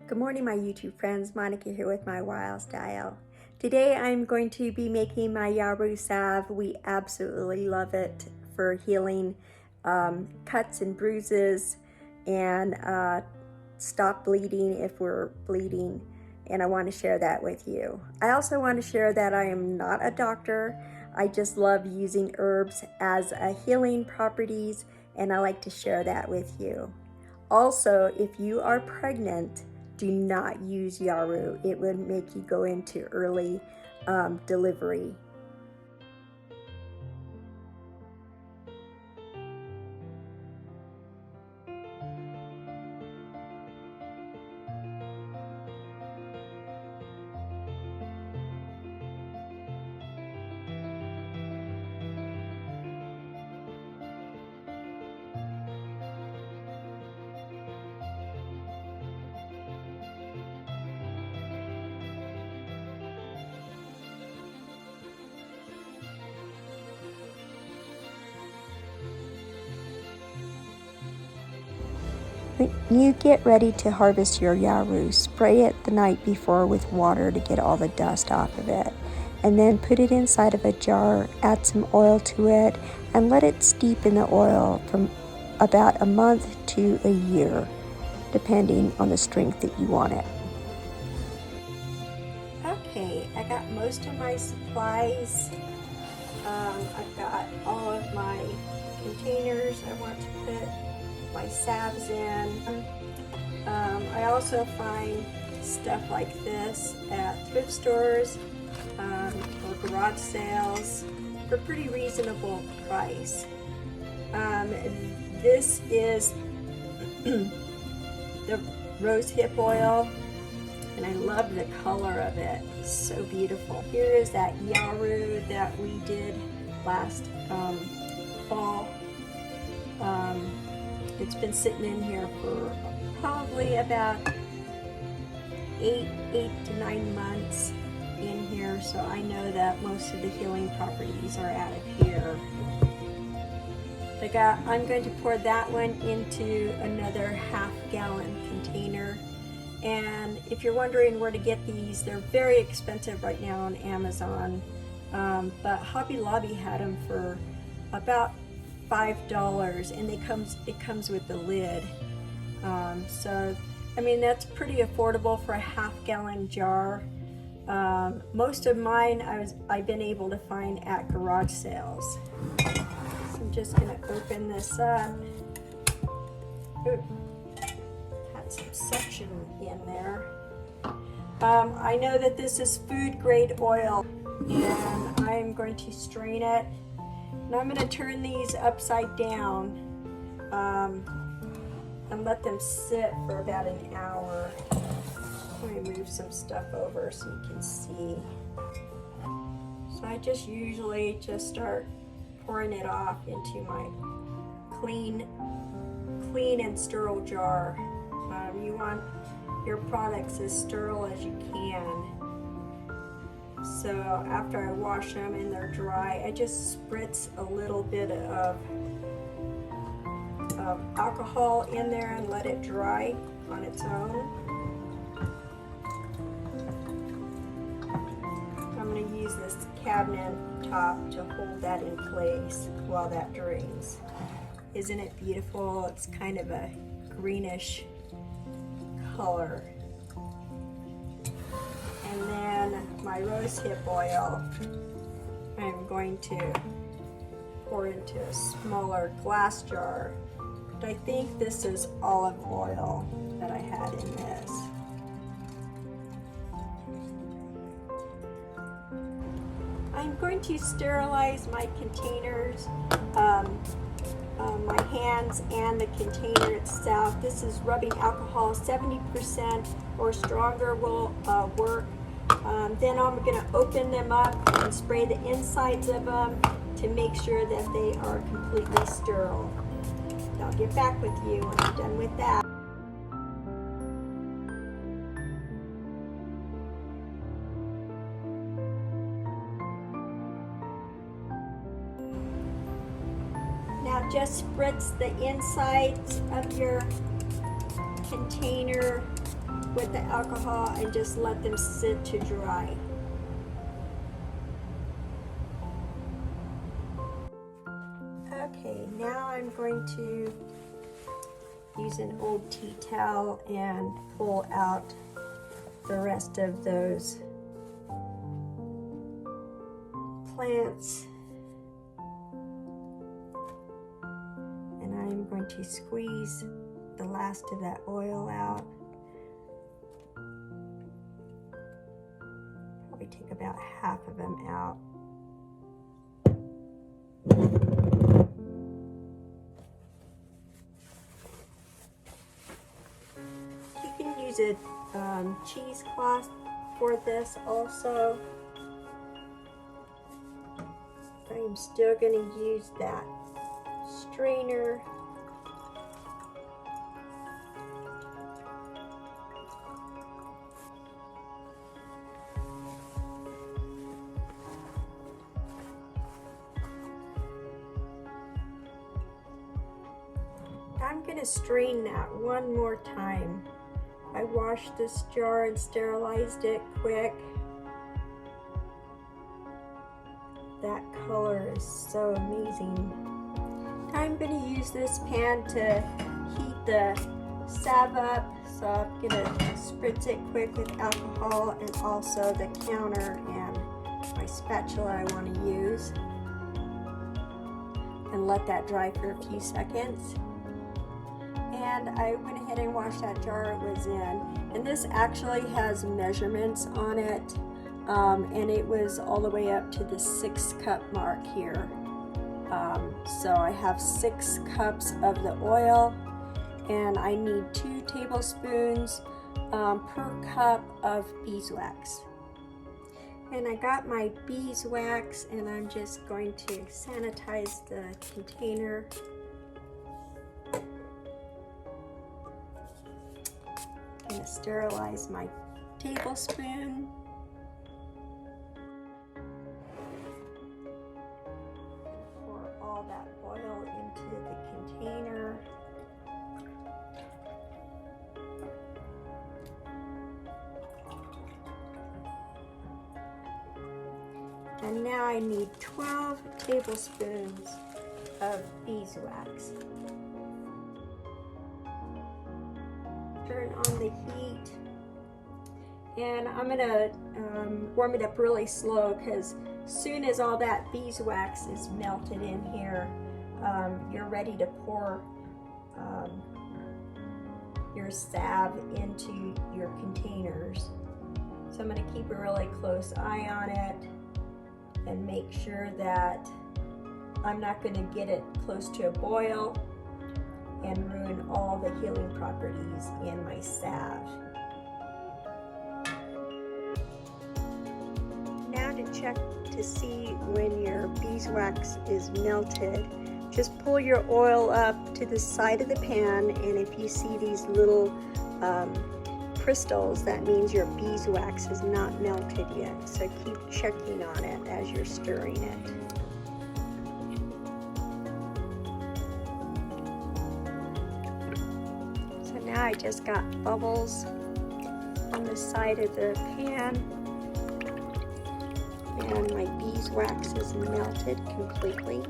Good morning, my YouTube friends. Monica here with MyWyoStyle. Today I'm going to be making my Yarrow Salve. We absolutely love it for healing cuts and bruises and stop bleeding if we're bleeding. And I want to share that with you. I also want to share that I am not a doctor. I just love using herbs as a healing properties, and I like to share that with you. Also, if you are pregnant, do not use yarrow. It would make you go into early delivery. When you get ready to harvest your yarrow, spray it the night before with water to get all the dust off of it. And then put it inside of a jar, add some oil to it, and let it steep in the oil from about a month to a year, depending on the strength that you want it. Okay, I got most of my supplies. I've got all of my containers I want to put my salves in. I also find stuff like this at thrift stores or garage sales for pretty reasonable price. This is the rosehip oil, and I love the color of it. It's so beautiful. Here is that yarrow that we did last fall. It's been sitting in here for probably about 8 to 9 months in here, so I know that most of the healing properties are out of here. I'm going to pour that one into another half-gallon container. And if you're wondering where to get these, they're very expensive right now on Amazon, but Hobby Lobby had them for about $5, and it comes with the lid. So I mean, that's pretty affordable for a half-gallon jar. Most of mine I've been able to find at garage sales. So I'm just going to open this up. Ooh, had some suction in there. I know that this is food grade oil, and I'm going to strain it. And I'm going to turn these upside down and let them sit for about an hour. Let me move some stuff over so you can see. So I just usually just start pouring it off into my clean and sterile jar. You want your products as sterile as you can. So after I wash them and they're dry, I just spritz a little bit of alcohol in there and let it dry on its own. I'm going to use this cabinet top to hold that in place while that drains. Isn't it beautiful? It's kind of a greenish color. And then my rosehip oil, I'm going to pour into a smaller glass jar. But I think this is olive oil that I had in this. I'm going to sterilize my containers, my hands and the container itself. This is rubbing alcohol, 70% or stronger will work. Then I'm going to open them up and spray the insides of them to make sure that they are completely sterile. I'll get back with you when I'm done with that. Now just spritz the insides of your container with the alcohol and just let them sit to dry. Okay, now I'm going to use an old tea towel and pull out the rest of those plants. And I'm going to squeeze the last of that oil out. Probably take about half of them out. You can use a cheesecloth for this also. I'm still going to use that strainer. I'm going to strain that one more time. I washed this jar and sterilized it quick. That color is so amazing. I'm going to use this pan to heat the salve up, so I'm going to spritz it quick with alcohol and also the counter and my spatula I want to use, and let that dry for a few seconds. And I went ahead and washed that jar it was in, and this actually has measurements on it, and it was all the way up to the 6-cup mark here. So I have 6 cups of the oil, and I need 2 tablespoons per cup of beeswax. And I got my beeswax, and I'm just going to sanitize the container. I'm going to sterilize my tablespoon. Pour all that oil into the container. And now I need 12 tablespoons of beeswax. Turn on the heat, and I'm gonna warm it up really slow, because soon as all that beeswax is melted in here, you're ready to pour your salve into your containers. So I'm going to keep a really close eye on it and make sure that I'm not going to get it close to a boil and ruin all the healing properties in my salve. Now to check to see when your beeswax is melted, just pull your oil up to the side of the pan, and if you see these little crystals, that means your beeswax is not melted yet. So keep checking on it as you're stirring it. Now I just got bubbles on the side of the pan, and my beeswax is melted completely.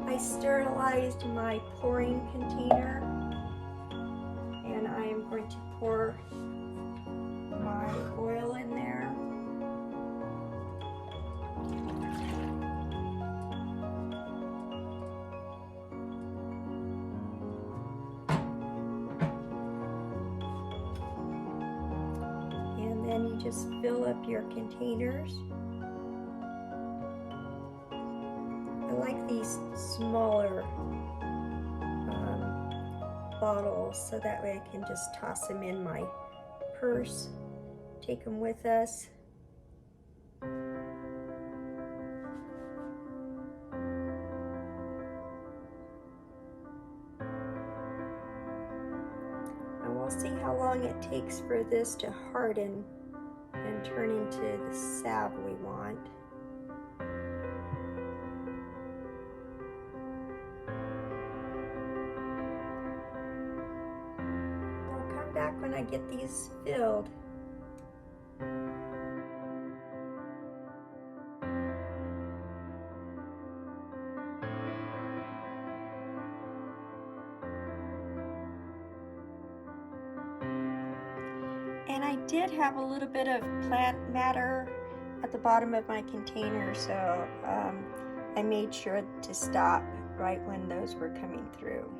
I sterilized my pouring container, and I am going to pour my oil in there. Then you just fill up your containers. I like these smaller bottles, so that way I can just toss them in my purse, take them with us. And we'll see how long it takes for this to harden and turn into the salve we want. back when I get these filled. And I did have a little bit of plant matter at the bottom of my container, so I made sure to stop right when those were coming through.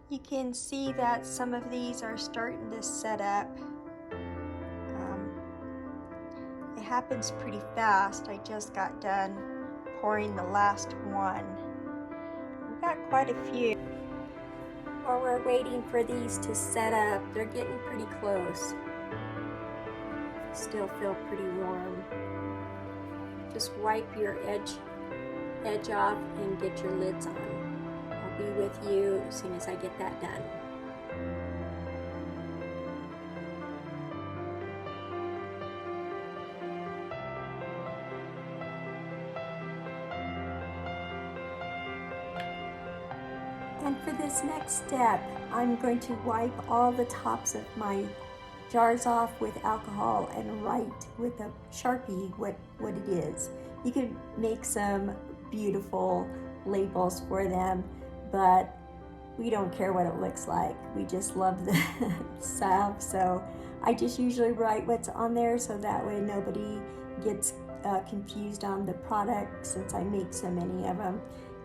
You can see that some of these are starting to set up. It happens pretty fast. I just got done pouring the last one. We've got quite a few. While we're waiting for these to set up, they're getting pretty close. Still feel pretty warm. Just wipe your edge off and get your lids on. I'll be with you as soon as I get that done. And for this next step, I'm going to wipe all the tops of my jars off with alcohol and write with a Sharpie what it is. You can make some beautiful labels for them, but we don't care what it looks like. We just love the salve, so I just usually write what's on there so that way nobody gets confused on the product, since I make so many of them.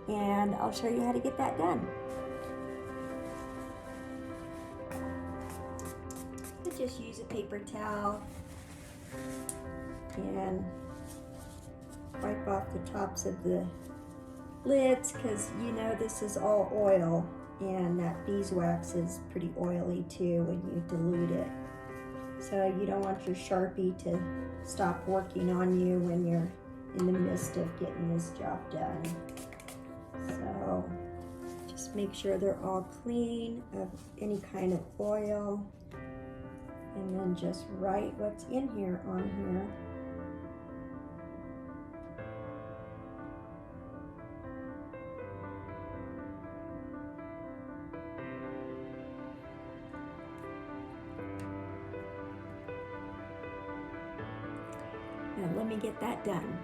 And I'll show you how to get that done. Just use a paper towel and wipe off the tops of the lids, because you know this is all oil, and that beeswax is pretty oily too when you dilute it. So you don't want your Sharpie to stop working on you when you're in the midst of getting this job done. So just make sure they're all clean of any kind of oil. And then just write what's in here on here. Now let me get that done.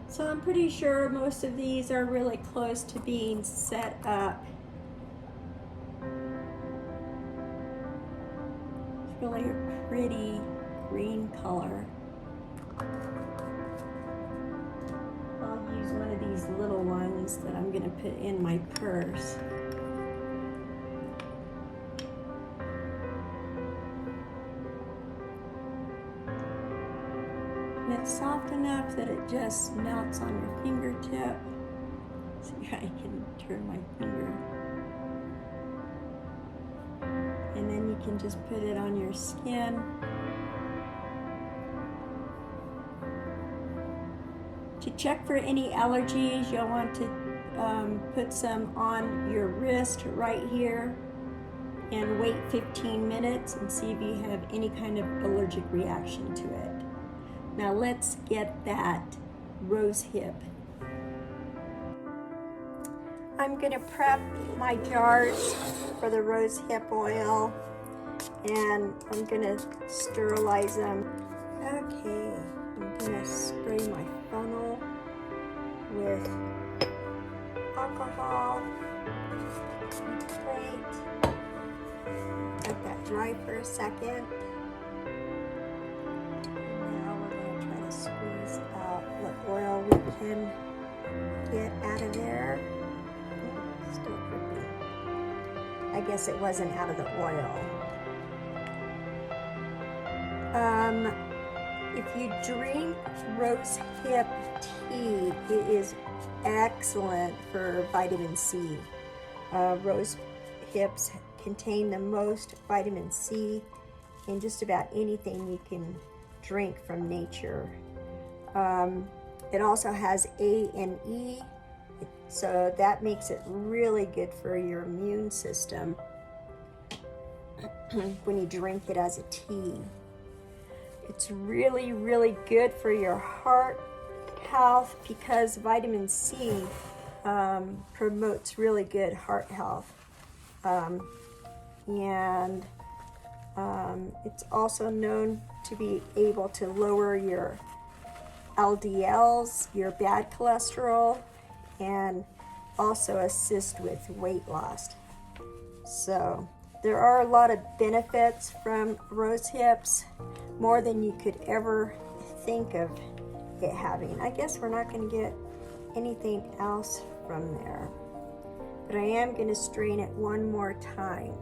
So I'm pretty sure most of these are really close to being set up. It's really a pretty green color. I'll use one of these little ones that I'm going to put in my purse. And it's soft enough that it just melts on your fingertip. See, I can turn my finger. And then you can just put it on your skin. To check for any allergies, you'll want to put some on your wrist right here and wait 15 minutes and see if you have any kind of allergic reaction to it. Now let's get that rosehip. I'm going to prep my jars for the rosehip oil, and I'm going to sterilize them. Okay, I'm going to spray my funnel with alcohol. Great. Let that dry for a second. Squeeze out what oil we can get out of there. Oh, still dripping. I guess it wasn't out of the oil. If you drink rosehip tea, it is excellent for vitamin C. Rose hips contain the most vitamin C in just about anything you can drink from nature. It also has A and E, so that makes it really good for your immune system when you drink it as a tea. It's really, really good for your heart health because vitamin C promotes really good heart health. It's also known to be able to lower your LDLs, your bad cholesterol, and also assist with weight loss. So there are a lot of benefits from Rosehips, more than you could ever think of it having. I guess we're not going to get anything else from there, but I am going to strain it one more time.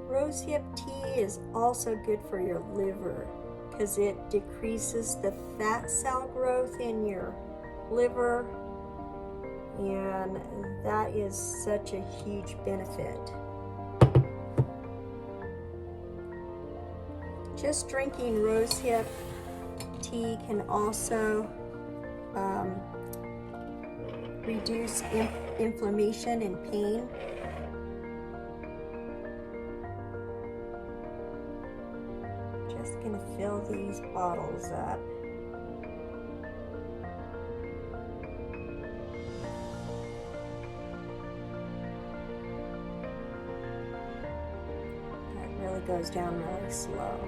Rosehip tea is also good for your liver because it decreases the fat cell growth in your liver, and that is such a huge benefit. Just drinking rosehip tea can also reduce inflammation and pain. Just gonna fill these bottles up. That really goes down really slow.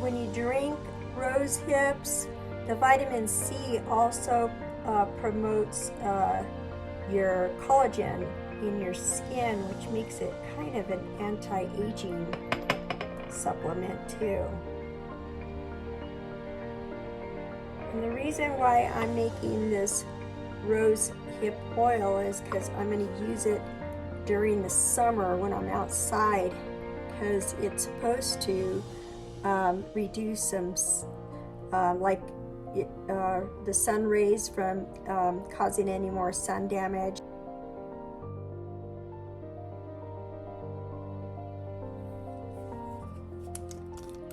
When you drink Rosehips, the vitamin C also promotes your collagen in your skin, which makes it kind of an anti-aging supplement too. And the reason why I'm making this rosehip oil is because I'm going to use it during the summer when I'm outside, because it's supposed to reduce some the sun rays from causing any more sun damage.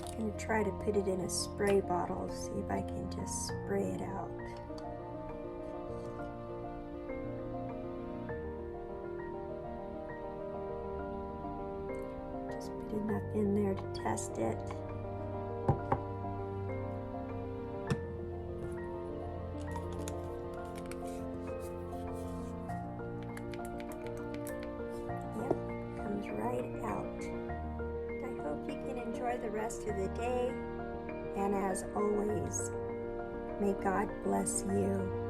I'm going to try to put it in a spray bottle, see if I can just spray it out. Just put enough in there to test it. Right out. I hope you can enjoy the rest of the day, and as always, may God bless you.